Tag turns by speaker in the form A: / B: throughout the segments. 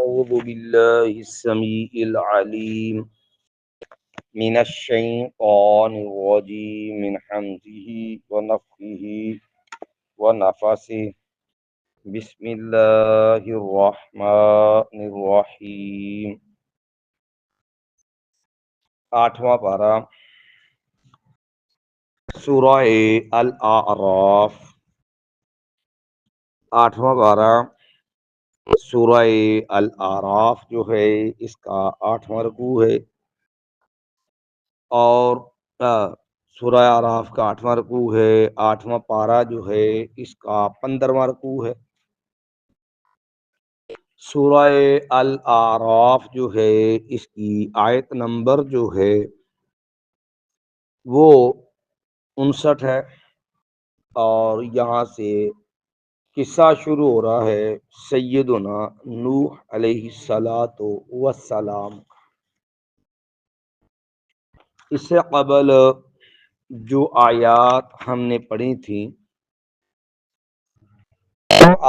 A: أعوذ بالله السميع العليم من الشيطان الرجيم من حمزه ونفخه ونفسه بسم الله الرحمن الرحیم۔ آٹھواں پارہ سورہ الاعراف، آٹھواں پارہ سورہ الاعراف جو ہے اس کا 8واں رکوع ہے، اور سورہ اعراف کا 8واں رکوع ہے۔ 8واں پارہ جو ہے اس کا 15واں رکوع ہے۔ سورہ الاعراف جو ہے اس کی آیت نمبر جو ہے وہ 59 ہے، اور یہاں سے قصہ شروع ہو رہا ہے سیدنا نوح علیہ السلام۔ اس سے قبل جو آیات ہم نے پڑھی تھیں،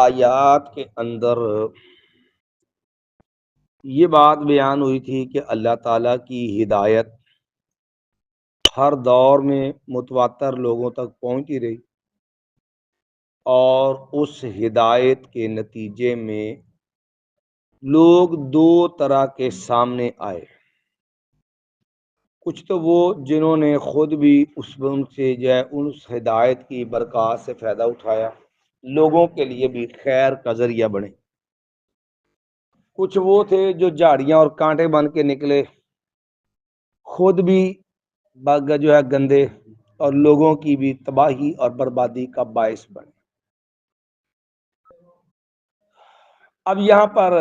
A: آیات کے اندر یہ بات بیان ہوئی تھی کہ اللہ تعالیٰ کی ہدایت ہر دور میں متواتر لوگوں تک پہنچتی رہی، اور اس ہدایت کے نتیجے میں لوگ دو طرح کے سامنے آئے۔ کچھ تو وہ جنہوں نے خود بھی ان سے اس ہدایت کی برکات سے فائدہ اٹھایا، لوگوں کے لیے بھی خیر کا ذریعہ بنے۔ کچھ وہ تھے جو جھاڑیاں اور کانٹے بن کے نکلے، خود بھی گندے، اور لوگوں کی بھی تباہی اور بربادی کا باعث بنے۔ اب یہاں پر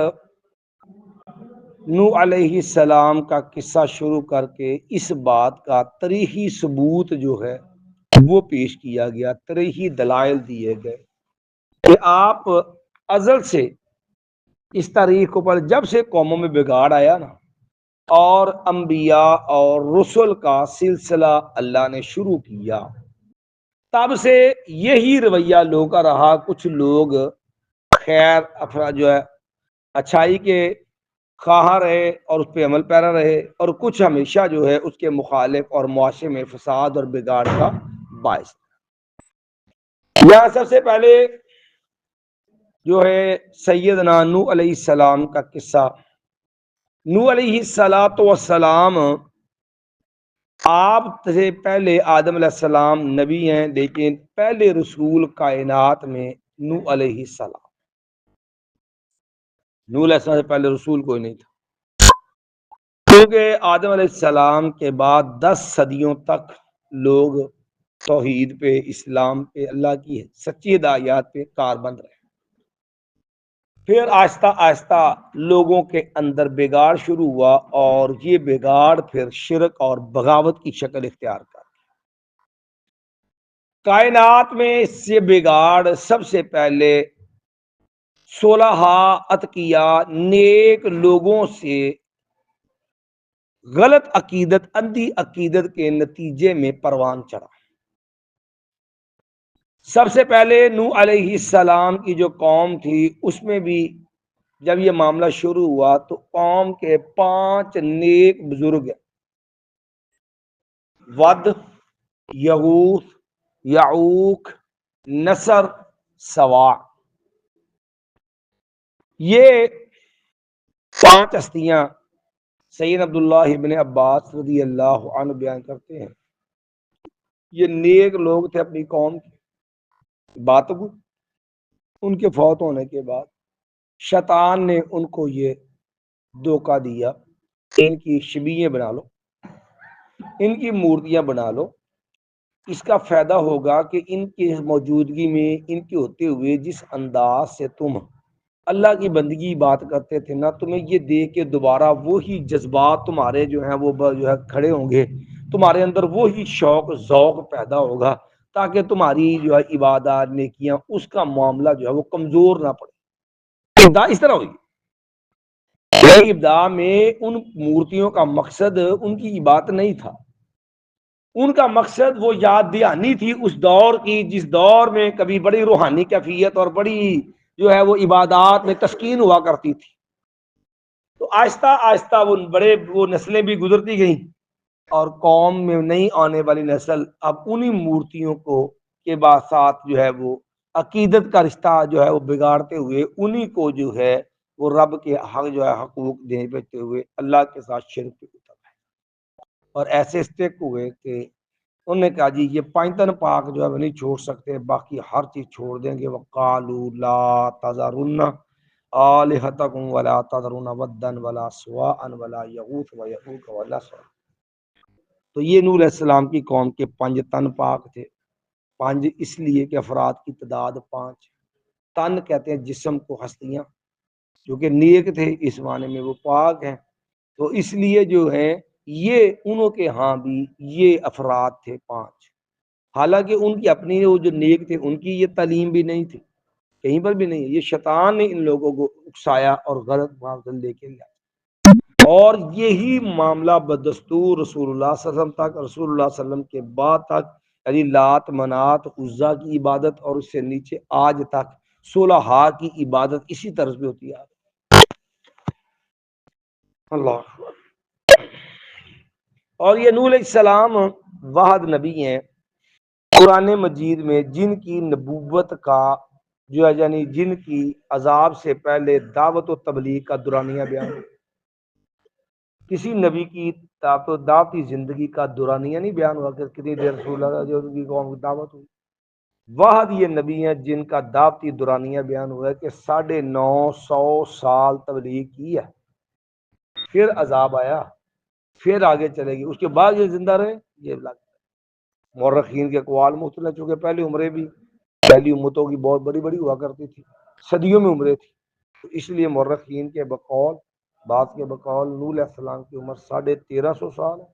A: نوح علیہ السلام کا قصہ شروع کر کے اس بات کا تاریخی ثبوت جو ہے وہ پیش کیا گیا، تاریخی دلائل دیے گئے کہ آپ ازل سے اس تاریخ پر جب سے قوموں میں بگاڑ آیا نا، اور انبیاء اور رسل کا سلسلہ اللہ نے شروع کیا، تب سے یہی رویہ لوگوں کا رہا۔ کچھ لوگ خیر اچھائی کے خواہاں رہے اور اس پہ عمل پیرا رہے، اور کچھ ہمیشہ جو ہے اس کے مخالف اور معاشرے میں فساد اور بگاڑ کا باعث۔ یہاں سب سے پہلے جو ہے سیدنا نوح علیہ السلام کا قصہ۔ نوح علیہ السلام آپ سے پہلے آدم علیہ السلام نبی ہیں، لیکن پہلے رسول کائنات میں نوح علیہ السلام۔ نوح علیہ السلام سے پہلے رسول کوئی نہیں تھا، کیونکہ آدم علیہ السلام کے بعد 10 صدیوں تک لوگ توحید پہ، اسلام پہ، اللہ کی سچی ہدایات پہ کاربند رہے۔ پھر آہستہ آہستہ لوگوں کے اندر بگاڑ شروع ہوا، اور یہ بگاڑ پھر شرک اور بغاوت کی شکل اختیار کر کائنات میں۔ اس سے بگاڑ سب سے پہلے صلحاء، اتقیاء، نیک لوگوں سے غلط عقیدت، اندھی عقیدت کے نتیجے میں پروان چڑھا۔ سب سے پہلے نوح علیہ السلام کی جو قوم تھی، اس میں بھی جب یہ معاملہ شروع ہوا تو قوم کے 5 نیک بزرگ، ود، یغوث، یعوق، نصر، سواع، یہ 5 ہستیاں سید عبداللہ ابن عباس رضی اللہ عنہ بیان کرتے ہیں۔ یہ نیک لوگ تھے اپنی قوم کی بات کو، ان کے فوت ہونے کے بعد شیطان نے ان کو یہ دھوکہ دیا، ان کی شبیہیں بنا لو، ان کی مورتیاں بنا لو، اس کا فائدہ ہوگا کہ ان کی موجودگی میں، ان کے ہوتے ہوئے جس انداز سے تم اللہ کی بندگی بات کرتے تھے نا، تمہیں یہ دیکھ کے دوبارہ وہی جذبات تمہارے جو ہیں وہ کھڑے ہوں گے، تمہارے اندر وہی شوق ذوق پیدا ہوگا، تاکہ تمہاری جو ہے عبادات، نیکیاں، اس کا معاملہ جو ہے وہ کمزور نہ پڑے۔ ابتدا اس طرح ہوئی۔ ابتدا میں ان مورتیوں کا مقصد ان کی عبادت نہیں تھا، ان کا مقصد وہ یاد دہانی تھی اس دور کی، جس دور میں کبھی بڑی روحانی کیفیت اور بڑی جو ہے وہ عبادات میں تسکین ہوا کرتی تھی۔ تو آہستہ آہستہ وہ نسلیں بھی گزرتی گئیں، اور قوم میں نئی آنے والی نسل اب انہی مورتیوں کو کے ساتھ جو ہے وہ عقیدت کا رشتہ جو ہے وہ بگاڑتے ہوئے انہی کو جو ہے وہ رب کے حق جو ہے حقوق دینے بیٹھتے ہوئے اللہ کے ساتھ شرک کی طرف ہے، اور ایسے اسٹیک ہوئے کہ انہوں نے کہا جی یہ پانچتن پاک جو ہے وہ نہیں چھوڑ سکتے، باقی ہر چیز چھوڑ دیں گے۔ وقالوا لا تذرن آلہتکم ولا تذرن ودا ولا سواء ولا یغوث ویعوق ونسر۔ تو یہ نوح علیہ السلام کی قوم کے 5 تن پاک تھے۔ 5 اس لیے کہ افراد کی تعداد 5، تن کہتے ہیں جسم کو، ہستیاں جو کہ نیک تھے اس معنی میں وہ پاک ہیں، تو اس لیے جو ہے یہ انہوں کے ہاں بھی یہ افراد تھے 5۔ حالانکہ ان کی اپنی وہ جو نیک تھے ان کی یہ تعلیم بھی نہیں تھی، کہیں پر بھی نہیں، یہ شیطان نے ان لوگوں کو اکسایا اور غلط بات لے کے گیا، اور یہی معاملہ بدستور رسول اللہ صلی اللہ علیہ وسلم تک، رسول اللہ صلی اللہ علیہ وسلم کے بعد تک، یعنی لات منات عزا کی عبادت اور اس سے نیچے آج تک صلحاء کی عبادت اسی طرز پہ ہوتی ہے۔ اللہ، اور یہ نوح علیہ السلام واحد نبی ہیں قرآن مجید میں جن کی نبوت کا جو ہے یعنی جن کی عذاب سے پہلے دعوت و تبلیغ کا دورانیہ بیان ہے۔ کسی نبی کی دعوتی زندگی کا دورانیہ نہیں بیان ہوا کہ کتنی دیر رسول اللہ جو ان کی قوم کی دعوت ہوئی۔ واحد یہ نبی ہیں جن کا دعوتی دورانیہ بیان ہوا ہے کہ 950 سال تبلیغ کی ہے، پھر عذاب آیا، پھر آگے چلے گی، اس کے بعد یہ زندہ رہے، یہ لگ مورخین کے اقوال مختلف، چونکہ پہلی عمریں بھی پہلی امتوں کی بہت بڑی بڑی ہوا کرتی تھی، صدیوں میں عمریں تھی، تو اس لیے مورخین کے بقول، بعض کے بقول نوح علیہ السلام کی عمر 1350 سال ہے،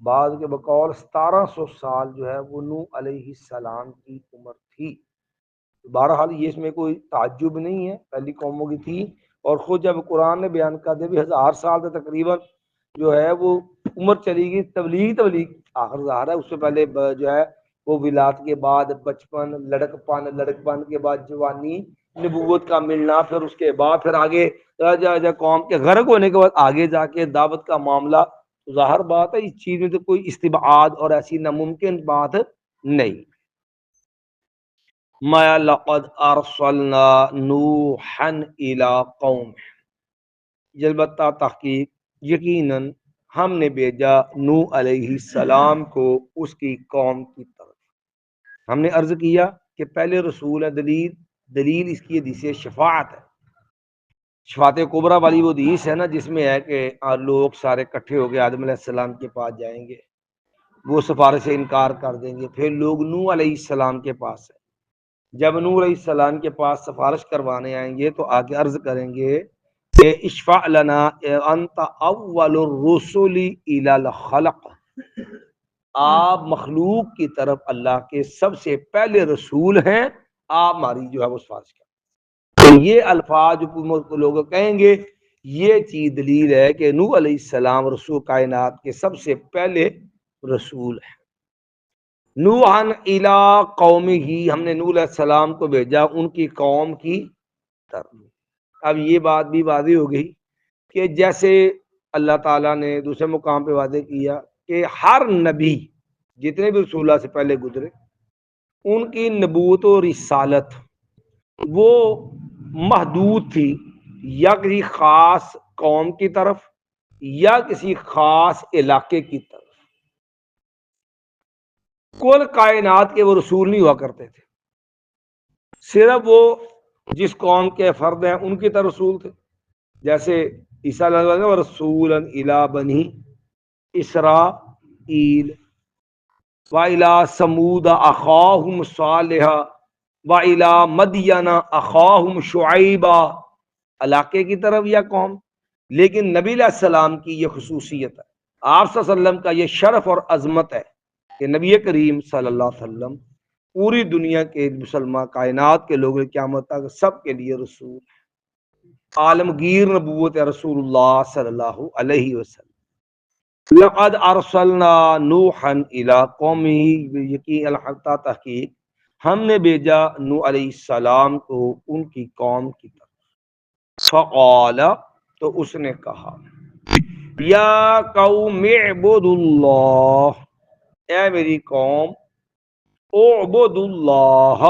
A: بعض کے بقول 1700 سال جو ہے وہ نوح علیہ السلام کی عمر تھی۔ بہرحال یہ اس میں کوئی تعجب نہیں ہے، پہلی قوموں کی تھی، اور خود جب قرآن نے بیان کر دیا بھی 1000 سال سے تقریباً جو ہے وہ عمر چلی گئی، تبلیغ آخر ظاہر ہے، اس سے پہلے جو ہے وہ ولادت کے بعد بچپن، لڑک پن کے بعد جوانی، نبوت کا ملنا، پھر اس کے بعد پھر آگے قوم کے غرق ہونے کے بعد آگے جا کے دعوت کا معاملہ، ظاہر بات ہے اس چیز میں تو کوئی استبعاد اور ایسی ناممکن بات نہیں۔ ما لقد ارسلنا نوحا الى قوم، البتہ تحقیق یقیناً ہم نے بھیجا نوح علیہ السلام کو اس کی قوم کی طرف۔ ہم نے عرض کیا کہ پہلے رسول ہے، دلیل اس کی حدیث شفاعت ہے، شفاعت کبریٰ والی وہ حدیث ہے نا جس میں ہے کہ لوگ سارے اکٹھے ہو کے آدم علیہ السلام کے پاس جائیں گے، وہ سفارش سے انکار کر دیں گے، پھر لوگ نوح علیہ السلام کے پاس ہے، جب نوح علیہ السلام کے پاس سفارش کروانے آئیں گے تو آگے عرض کریں گے کہ اشفع لنا انت اول الرسل الی الخلق، آپ مخلوق کی طرف اللہ کے سب سے پہلے رسول ہیں، آپ ہماری جو ہے وہ سفارش کریں۔ یہ الفاظ جو لوگ کہیں گے یہ چیز دلیل ہے کہ نوح علیہ السلام رسول کائنات کے سب سے پہلے رسول ہیں۔ نوحً الی قومہ، ہم نے نوح علیہ السلام کو بھیجا ان کی قوم کی طرف۔ اب یہ بات بھی واضح ہو گئی کہ جیسے اللہ تعالیٰ نے دوسرے مقام پہ واضح کیا کہ ہر نبی جتنے بھی رسول اللہ سے پہلے گزرے ان کی نبوت و رسالت وہ محدود تھی، یا کسی خاص قوم کی طرف یا کسی خاص علاقے کی طرف، کل کائنات کے وہ رسول نہیں ہوا کرتے تھے، صرف وہ جس قوم کے فرد ہیں ان کی طرف رسول تھے، جیسے عیسیٰ علیہ السلام رسولا الی بنی اسرائیل وَإِلَىٰ ثَمُودَ أَخَاهُمْ صَالِحًا وَإِلَىٰ مَدْيَنَ أَخَاهُمْ شُعَيْبًا، علاقے کی طرف یا قوم، لیکن نبی علیہ السلام کی یہ خصوصیت ہے، آپ صلی اللہ علیہ وسلم کا یہ شرف اور عظمت ہے کہ نبی کریم صلی اللہ علیہ وسلم پوری دنیا کے مسلمان کائنات کے لوگوں قیامت تک سب کے لیے رسول ہے، عالمگیر نبوت ہے رسول اللہ صلی اللہ علیہ وسلم۔ لقد ارسلنا نوحا الی قومہ، یقین الحقیقہ تحقیق ہم نے بھیجا نوح علیہ السلام کو ان کی قوم کی طرف۔ فقال، تو اس نے کہا یا قوم اعبدوا اللہ، اے میری قوم اعبدوا اللہ،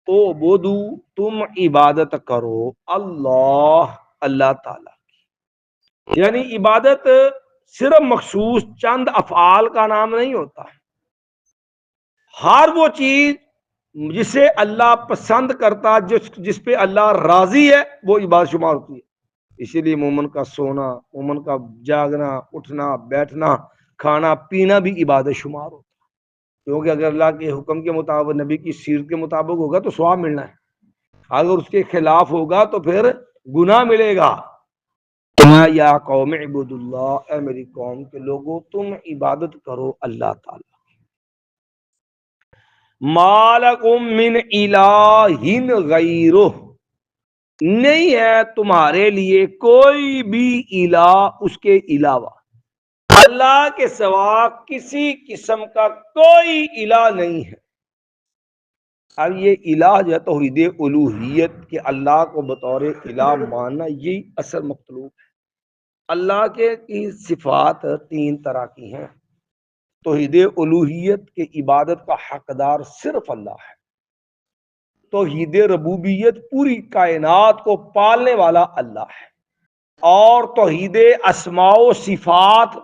A: اعبدو تم عبادت کرو اللہ، اللہ تعالی، یعنی عبادت صرف مخصوص چند افعال کا نام نہیں ہوتا، ہر وہ چیز جسے اللہ پسند کرتا، جس پہ اللہ راضی ہے، وہ عبادت شمار ہوتی ہے۔ اسی لیے مومن کا سونا، مومن کا جاگنا، اٹھنا، بیٹھنا، کھانا پینا بھی عبادت شمار ہوتا ہے، کیونکہ اگر اللہ کے حکم کے مطابق، نبی کی سیرت کے مطابق ہوگا تو ثواب ملنا ہے، اگر اس کے خلاف ہوگا تو پھر گناہ ملے گا۔ یا قوم اعبدوا اللہ، اے میری قوم کے لوگوں تم عبادت کرو اللہ تعالی، ما لکم من الہ غیرہ، نہیں ہے تمہارے لیے کوئی بھی الہ اس کے علاوہ، اللہ کے سوا کسی قسم کا کوئی الہ نہیں ہے۔ اب یہ الہ جو ہے توحید الوہیت کے اللہ کو بطور الہ ماننا، یہی اصل مطلوب ہے۔ اللہ کے کی صفات تین طرح کی ہیں۔ توحید الوہیت کے عبادت کا حقدار صرف اللہ ہے۔ توحید ربوبیت پوری کائنات کو پالنے والا اللہ ہے۔ اور توحید اسماء و صفات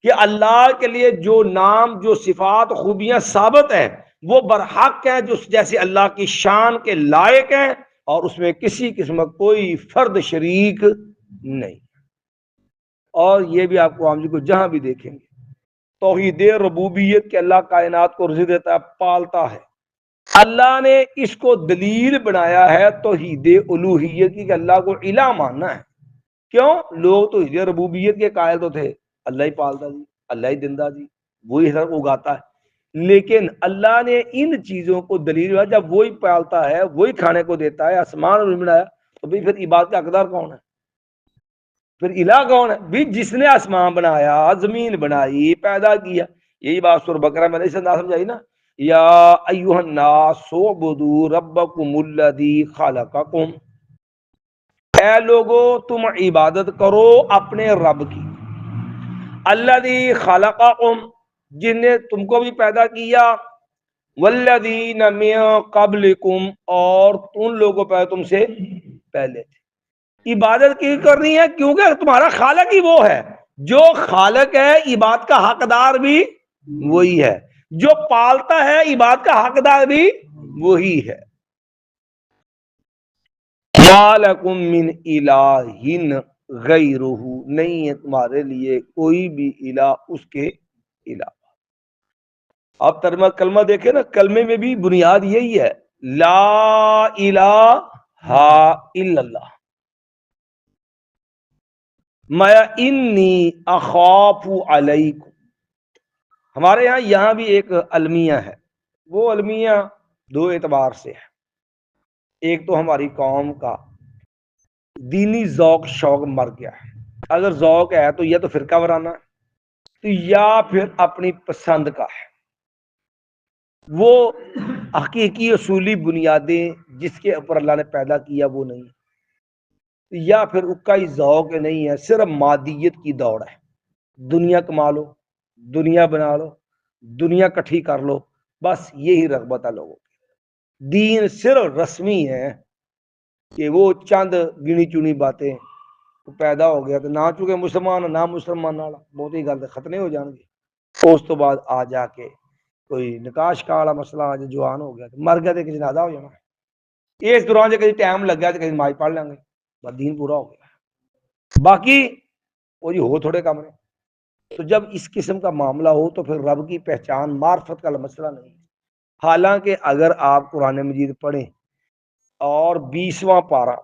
A: کہ اللہ کے لیے جو نام، جو صفات، خوبیاں ثابت ہیں وہ برحق ہیں، جو جیسے اللہ کی شان کے لائق ہیں، اور اس میں کسی قسم کا کوئی فرد شریک نہیں۔ اور یہ بھی آپ کو عام جی کو جہاں بھی دیکھیں گے توحید ربوبیت کہ اللہ کائنات کو رزق دیتا ہے، پالتا ہے، اللہ نے اس کو دلیل بنایا ہے توحید الوہیت کی کہ اللہ کو الہ ماننا ہے۔ کیوں؟ لوگ توحید ربوبیت کے قائل تو تھے، اللہ ہی پالتا جی، اللہ ہی زندہ جی، وہی ہر اگاتا ہے، لیکن اللہ نے ان چیزوں کو دلیل بنایا، جب وہی پالتا ہے، وہی کھانے کو دیتا ہے، آسمان اور بنایا، تو بھی پھر عبادت کا حقدار کون ہے؟ پھر الہ کون ہے؟ بھی جس نے آسمان بنایا، زمین بنائی، پیدا کیا۔ یہی بات سورہ بقرہ میں نے اس انداز سمجھائی نا، یا ایھا الناس اعبدوا ربکم الذی خلقکم، اے لوگو تم عبادت کرو اپنے رب کی، الذی خلقکم، جن نے تم کو بھی پیدا کیا، والذین من قبلکم، اور ان لوگوں پہ تم سے پہلے تھے۔ عبادت کی کرنی ہے کیونکہ تمہارا خالق ہی وہ ہے، جو خالق ہے عبادت کا حقدار بھی وہی ہے، جو پالتا ہے عبادت کا حقدار بھی وہی ہے۔ مَا لَكُم مِّنْ إِلَٰهٍ غَيْرُهُ، نہیں ہے تمہارے لیے کوئی بھی الہ اس کے علاوہ۔ آپ ترجمہ کلمہ دیکھیں نا، کلمے میں بھی بنیاد یہی ہے، لا الہ الا اللہ، میں انی اخاف علیکم۔ ہمارے یہاں بھی ایک المیہ ہے، وہ المیہ دو اعتبار سے ہے۔ ایک تو ہماری قوم کا دینی ذوق شوق مر گیا ہے، اگر ذوق ہے تو یا تو فرقہ وارانہ ہے، تو یا پھر اپنی پسند کا ہے۔ وہ حقیقی اصولی بنیادیں جس کے اوپر اللہ نے پیدا کیا وہ نہیں، یا پھر اکائی ذوق نہیں ہے، صرف مادیت کی دوڑ ہے، دنیا کما لو، دنیا بنا لو، دنیا کٹھی کر لو، بس یہی رغبت ہے لوگوں کی۔ دین صرف رسمی ہے کہ وہ چند گنی چنی باتیں پیدا ہو گیا تو نہ چکے مسلمان نہ مسلمان والا بہت ہی گل ختم ہو جان گے، اس تو بعد آ جا کے کوئی نکاش کا والا مسئلہ آ جائے، جوان ہو گیا تو مر گیا تو جنازہ ہو جانا، اس دوران جب کہیں ٹائم لگ گیا تو کہیں نماز پڑھ لیں گے، بس دین پورا ہو گیا۔ باقی وہ جی ہو تھوڑے کام نے، تو جب اس قسم کا معاملہ ہو تو پھر رب کی پہچان معرفت کا مسئلہ نہیں ہے۔ حالانکہ اگر آپ قرآن مجید پڑھیں اور 20واں پارہ،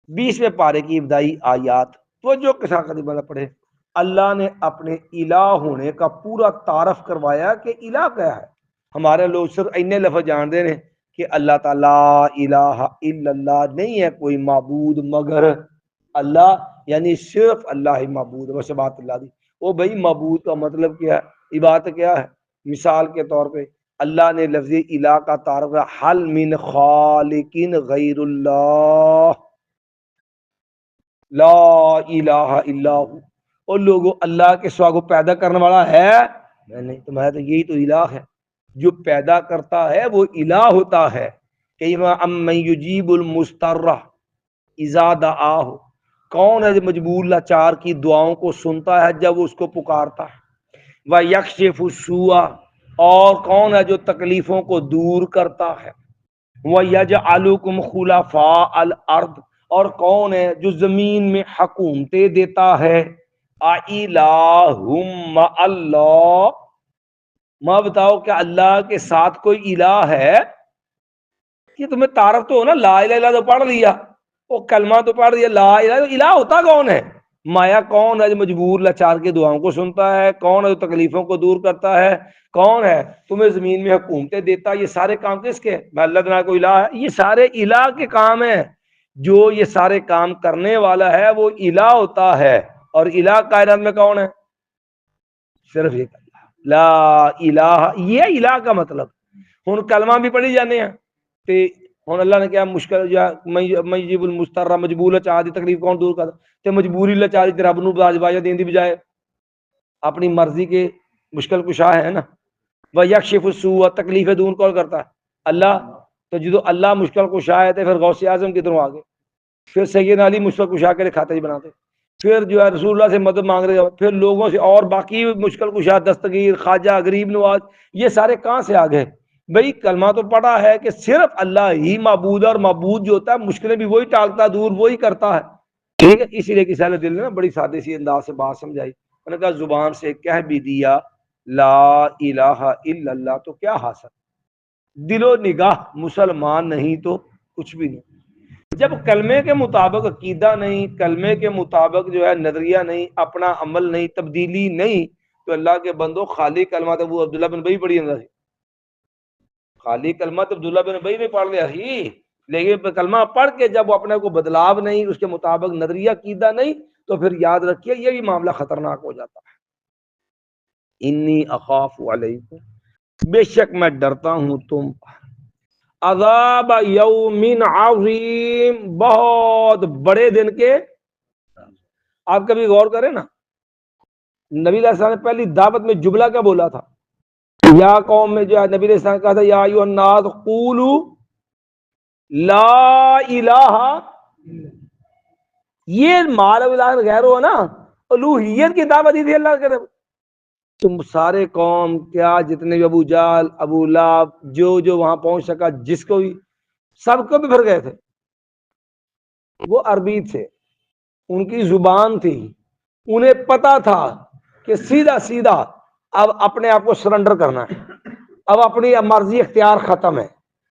A: 20ویں پارے کی ابتدائی آیات تو جو کسان کا بندہ پڑھے، اللہ نے اپنے الہ ہونے کا پورا تعارف کروایا کہ الہ کیا ہے۔ ہمارے لوگ صرف اتنے لفظ جانتے ہیں کہ اللہ تعالیٰ الہ الا اللہ، نہیں ہے کوئی معبود مگر اللہ، یعنی صرف اللہ ہی معبود ہے، بس بات اللہ دی۔ وہ بھائی معبود کا مطلب کیا ہے، عبادت کیا ہے؟ مثال کے طور پہ اللہ نے لفظ الہ کا تعارف کیا، حل من خالق غیر اللہ، لا الہ الا ہو، اور لوگوں اللہ کے سوا کو پیدا کرنے والا ہے میں نہیں، تمہارا تو یہی تو الہ ہے، جو پیدا کرتا ہے وہ الہ ہوتا ہے۔ کہ امن یجیب المضطر اذا دعاہ، کون ہے جو مجبور لاچار کی دعاؤں کو سنتا ہے جب وہ اس کو پکارتا ہے، وَيَكْشِفُ السُّوءَ، اور کون ہے جو تکلیفوں کو دور کرتا ہے، وَيَجْعَلُكُمْ خُلَفَاءَ الْأَرْضِ، اور کون ہے جو زمین میں حکومتیں دیتا ہے، اِلَٰهٌ مَّعَ اللَّهِ، ماں بتاؤ کیا اللہ کے ساتھ کوئی الہ ہے؟ یہ تمہیں تعارف تو ہو نا، لا الہ الا تو پڑھ لیا، وہ کلمہ تو پڑھ دیا، لا الہ، الہ ہوتا کون ہے؟ مایا کون ہے جو مجبور لاچار کی دعاؤں کو سنتا ہے، کون ہے جو تکلیفوں کو دور کرتا ہے، کون ہے تمہیں زمین میں حکومتیں دیتا ہے، یہ سارے کام کس کے؟ میں اللہ تعالیٰ کوئی الہ ہے؟ یہ سارے الہ کے کام ہیں، جو یہ سارے کام کرنے والا ہے وہ الہ ہوتا ہے، اور الہ کائنات میں کون ہے؟ صرف ایک اللہ، لا الہ، یہ الہ کا مطلب۔ ہن کلمہ بھی پڑھی جانے ہیں تے ہن اللہ نے کیا مشکل یا مجیب المستر، مجبور چاہ دی تکلیف کون دور کرتا، تے مجبوری لچا دی تے رب نو باجا دین دی بجائے اپنی مرضی کے مشکل کشا ہے نا۔ وَيَكْشِفُ السُّوءَ، تکلیفیں دور کون کرتا ہے؟ اللہ۔ تو جدو اللہ مشکل کشا ہے تے پھر غوث اعظم کدھروں آگے، پھر سیدنا علی مشکل کشا کے کھاتے ہی بناتے، پھر جو ہے رسول اللہ سے مدد مانگ رہے ہو، پھر لوگوں سے اور باقی مشکل کشا دستگیر خواجہ غریب نواز، یہ سارے کہاں سے آ گئے؟ بھئی کلمہ تو پڑھا ہے کہ صرف اللہ ہی معبود ہے، اور معبود جو ہوتا ہے مشکلیں بھی وہی ٹالتا دور، وہی کرتا ہے، ٹھیک ہے۔ اسی لیے کسی دل نے نا بڑی سادے سی انداز سے بات سمجھائی، انہوں نے کہا زبان سے کہہ بھی دیا لا الہ الا اللہ تو کیا حاصل، دل و نگاہ مسلمان نہیں تو کچھ بھی نہیں۔ جب کلمے کے مطابق عقیدہ نہیں، کلمے کے مطابق جو ہے نظریہ نہیں، اپنا عمل نہیں، تبدیلی نہیں، تو اللہ کے بندو خالی کلمہ تو وہ عبداللہ بن ابی پڑھی اندر، خالی کلمہ تو عبداللہ بن ابی نے پڑھ لیا ہی، لیکن کلمہ پڑھ کے جب وہ اپنے کو بدلاو نہیں، اس کے مطابق نظریہ عقیدہ نہیں، تو پھر یاد رکھیے یہ بھی معاملہ خطرناک ہو جاتا ہے۔ انی اخاف علیکم، بے شک میں ڈرتا ہوں تم عذاب یوم عظیم، بہت بڑے دن کے۔ آپ کبھی غور کریں نا، نبی علیہ السلام نے پہلی دعوت میں جملہ کیا بولا تھا؟ یا قوم میں جو ہے نبی علیہ السلام نے کہا تھا یا ایھا الناس قولوا لا الہ، یہ مال الہ غیر ہو نا، الوہیت کی دعوت دی تھی اللہ کے رب۔ تم سارے قوم کیا جتنے بھی ابو جہل ابو لہب جو وہاں پہنچ سکا، جس کو بھی، سب کو بھی بھر گئے تھے۔ وہ عربی تھے، ان کی زبان تھی، انہیں پتا تھا کہ سیدھا سیدھا اب اپنے آپ کو سرنڈر کرنا ہے، اب اپنی مرضی اختیار ختم ہے۔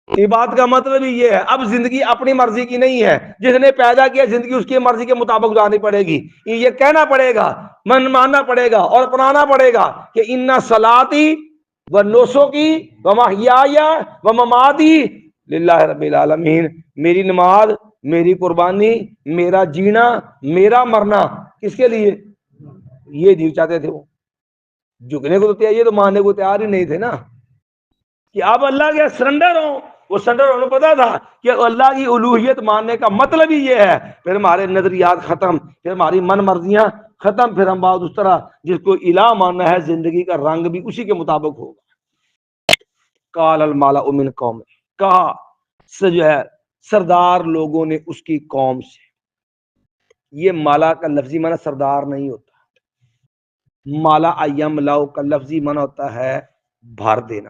A: یہ بات کا مطلب ہی یہ ہے اب زندگی اپنی مرضی کی نہیں ہے، جس نے پیدا کیا زندگی اس کی مرضی کے مطابق گزارنی پڑے گی، یہ کہنا پڑے گا، ماننا پڑے گا اور اپنانا پڑے گا کہ ان صلاتی و نسکی و محیای و مماتی للہ رب العالمین، میری نماز، میری قربانی، میرا جینا، میرا مرنا کس کے لیے؟ یہ نہیں چاہتے تھے، وہ جھکنے کو تو تیار، یہ تو ماننے کو تیار ہی نہیں تھے نا کہ آپ اللہ کے سرنڈر ہوں۔ وہ سرنڈر انہیں پتا تھا کہ اللہ کی الوہیت ماننے کا مطلب ہی یہ ہے، پھر ہمارے نظریات ختم، پھر ہماری من مرضیاں ختم، پھر ہم بات اس طرح جس کو الہ ماننا ہے زندگی کا رنگ بھی اسی کے مطابق ہوگا۔ قال الملأ من قوم، کہا جو ہے سردار لوگوں نے اس کی قوم سے، یہ مالا کا لفظی معنی سردار نہیں ہوتا، مالا ایم لاؤ کا لفظی معنی ہوتا ہے بھر دینا،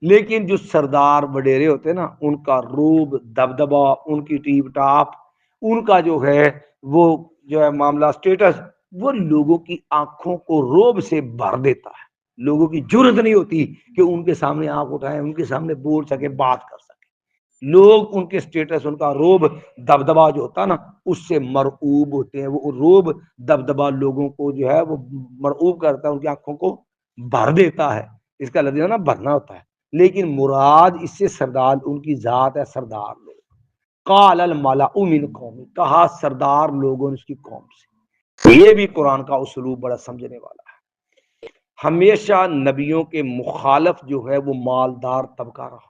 A: لیکن جو سردار وڈیرے ہوتے ہیں نا ان کا روب دبدبا، ان کی ٹیپ ٹاپ، ان کا جو ہے وہ جو ہے معاملہ سٹیٹس، وہ لوگوں کی آنکھوں کو روب سے بھر دیتا ہے، لوگوں کی جرت نہیں ہوتی کہ ان کے سامنے آنکھ اٹھائیں، ان کے سامنے بول سکے، بات کر سکے، لوگ ان کے سٹیٹس، ان کا روب دبدبا جو ہوتا ہے نا اس سے مرعوب ہوتے ہیں، وہ روب دبدبا لوگوں کو جو ہے وہ مرعوب کرتا ہے، ان کی آنکھوں کو بھر دیتا ہے، اس کا لفظ نا بھرنا ہوتا ہے، لیکن مراد اس سے سردار ان کی ذات ہے، سردار لوگ۔ قال الملأ من قوم، کہا سردار لوگوں نے اس کی قوم سے، یہ بھی قرآن کا اسلوب بڑا سمجھنے والا ہے، ہمیشہ نبیوں کے مخالف جو ہے وہ مالدار طبقہ رہا،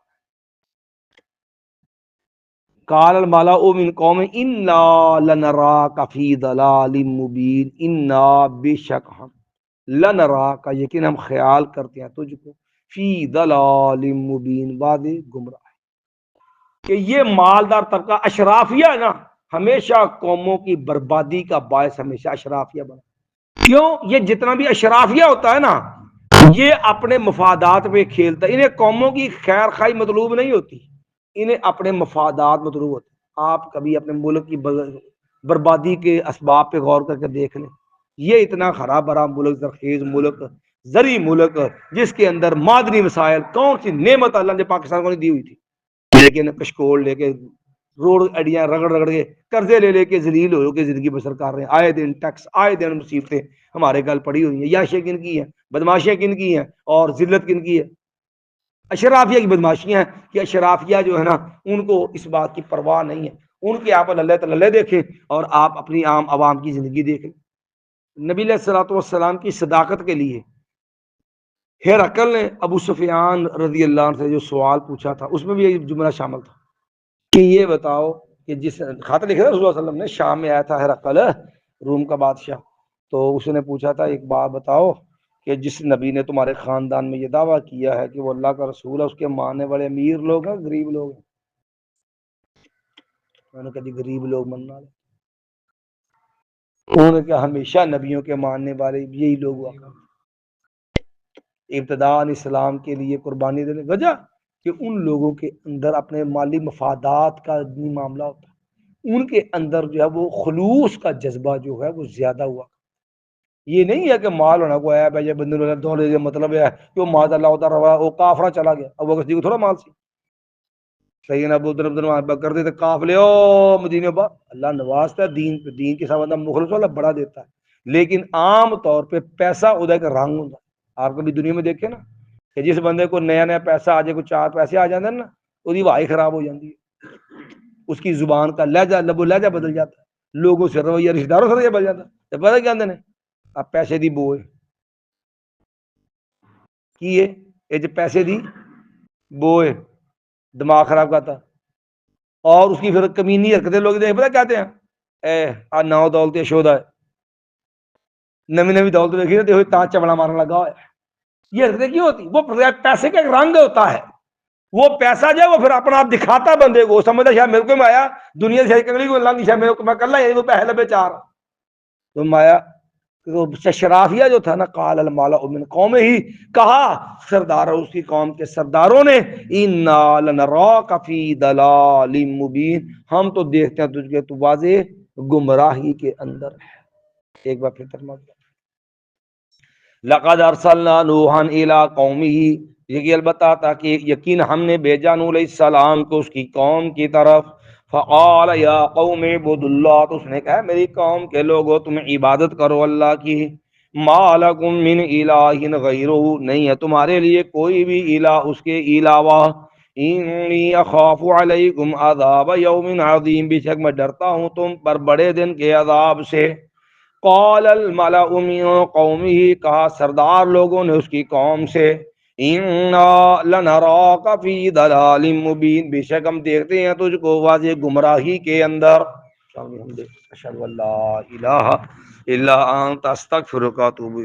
A: قال الملأ من قوم انا لنراک فی ضلال مبین، انا بے شک ہم، لنراک یقین ہم خیال کرتے ہیں تجھ کو، فی ضلال مبین واضح گمراہ، کہ یہ مالدار طبقہ اشرافیہ ہے نا، ہمیشہ قوموں کی بربادی کا باعث ہمیشہ اشرافیہ بنا۔ کیوں؟ یہ جتنا بھی اشرافیہ ہوتا ہے نا، یہ اپنے مفادات پہ کھیلتا ہے، انہیں قوموں کی خیر خواہی مطلوب نہیں ہوتی، انہیں اپنے مفادات مطلوب ہوتے ہیں۔ آپ کبھی اپنے ملک کی بربادی کے اسباب پہ غور کر کے دیکھ لیں، یہ اتنا خراب برا ملک، زرخیز ملک، زرعی ملک، جس کے اندر معدنی وسائل، کون سی نعمت اللہ نے پاکستان کو نہیں دی ہوئی تھی، لیکن کشکول لے کے روڈ اڈیاں رگڑ رگڑ کے قرضے لے کے ذلیل ہو کے زندگی بسر کر رہے ہیں، آئے دن ٹیکس، آئے دن مصیبتیں ہمارے گل پڑی ہوئی ہیں۔ یاشیں کن کی ہیں، بدماشیاں کن کی ہیں، اور ذلت کن کی ہے؟ اشرافیہ کی بدماشیاں ہیں، کہ اشرافیہ جو ہے نا، ان کو اس بات کی پرواہ نہیں ہے، ان کے آپ اللہ تعالی دیکھیں اور آپ اپنی عام عوام کی زندگی دیکھیں۔ نبی علیہ الصلوۃ والسلام کی صداقت کے لیے ہرقل نے ابو سفیان رضی اللہ عنہ سے جو سوال پوچھا تھا، اس میں بھی یہ جملہ شامل تھا کہ یہ بتاؤ کہ جس خط لکھا تھا رسول اللہ صلی اللہ علیہ وسلم نے، شام میں آیا تھا ہرقل روم کا بادشاہ، تو اس نے پوچھا تھا ایک بات بتاؤ کہ جس نبی نے تمہارے خاندان میں یہ دعویٰ کیا ہے کہ وہ اللہ کا رسول ہے، اس کے ماننے والے امیر لوگ ہیں غریب لوگ ہیں؟ میں نے کہا جی غریب لوگ مننا لے۔ انہوں نے کہا ہمیشہ نبیوں کے ماننے والے یہی لوگ ہوا کرتے، ابتداء اسلام کے لیے قربانی دینے وجہ کہ ان لوگوں کے اندر اپنے مالی مفادات کا نہیں معاملہ ہوتا، ان کے اندر جو ہے وہ خلوص کا جذبہ جو ہے وہ زیادہ ہوا۔ یہ نہیں ہے کہ مال ہونا کو ہے بھائی بندے دولے مطلب ہے کہ وہ ماذ اللہ ہوتا رہا وہ کافرہ چلا گیا، اب وہ کسی کو تھوڑا مال سی صحیح نا، ابو کر دیتے قافلے او مدینے با، اللہ نوازتا ہے دین پہ، دین کے ساتھ بندہ مخلص والا بڑا دیتا ہے، لیکن عام طور پہ پیسہ ادھر کا رنگ ہوتا ہے۔ آپ کبھی دنیا میں دیکھیں نا کہ جس بندے کو نیا نیا پیسہ آ جائے، کو چار پیسے آ جاتے ہیں نا، وہی وائی خراب ہو جاتی ہے، اس کی زبان کا لہجہ، لب و لہجہ بدل جاتا ہے، لوگوں سے رویہ، رشتہ داروں سے رویہ بدل جاتا ہے۔ پتہ کیا کہتے ہیں؟ اب پیسے دی بو ہے کی ہے، یہ جو پیسے دی بو ہے، دماغ خراب کرتا، اور اس کی پھر کمینی حرکتیں لوگ دیکھ پتہ کہتے ہیں، اے آ نو دولت شودا ہے، نمی نمی دولت دیکھی نا تا چمڑا مارنے لگا ہے۔ یہ حرکتیں کیوں ہوتی؟ وہ پیسے کا ایک رنگ ہوتا ہے، وہ پیسہ جو ہے وہ پھر اپنا آپ دکھاتا بندے کو، سمجھتا شاید میرے کو میں آیا دنیا سے کگلی کو لنگ شاید میرے کو میں کر لا وہ پیسے لبے چار تو مایا۔ شرافیہ جو تھا نا، قال المالا من قوم ہی، کہا سردار اس کی قوم کے سرداروں نے، انا لنراک فی ضلال مبین، ہم تو دیکھتے ہیں تجھ کے تو واضح گمراہی کے اندر ہے۔ ایک بار پھر ترجمہ لقد ارسلنا نوحا الی قومہ، یہ البتہ تھا کہ یقین ہم نے بھیجا نوح علیہ السلام کو اس کی قوم کی طرف، فقال یا قوم اعبدوا اللہ، تو اس نے کہا میری قوم کے لوگوں تم عبادت کرو اللہ کی، ما لکم من الہ غیرہ، نہیں ہے تمہارے لیے کوئی بھی الہ اس کے علاوہ، انی اخاف علیکم عذاب یوم عظیم، بے شک میں ڈرتا ہوں تم پر بڑے دن کے عذاب سے۔ قال الملأ من قومه، کہا سردار لوگوں نے اس کی قوم سے، انا لنراک فی ضلال مبین، بے شک ہم دیکھتے ہیں تجھ کو واضح گمراہی کے اندر۔ اشہد ان لا الہ الا انت استغفرک و اتوب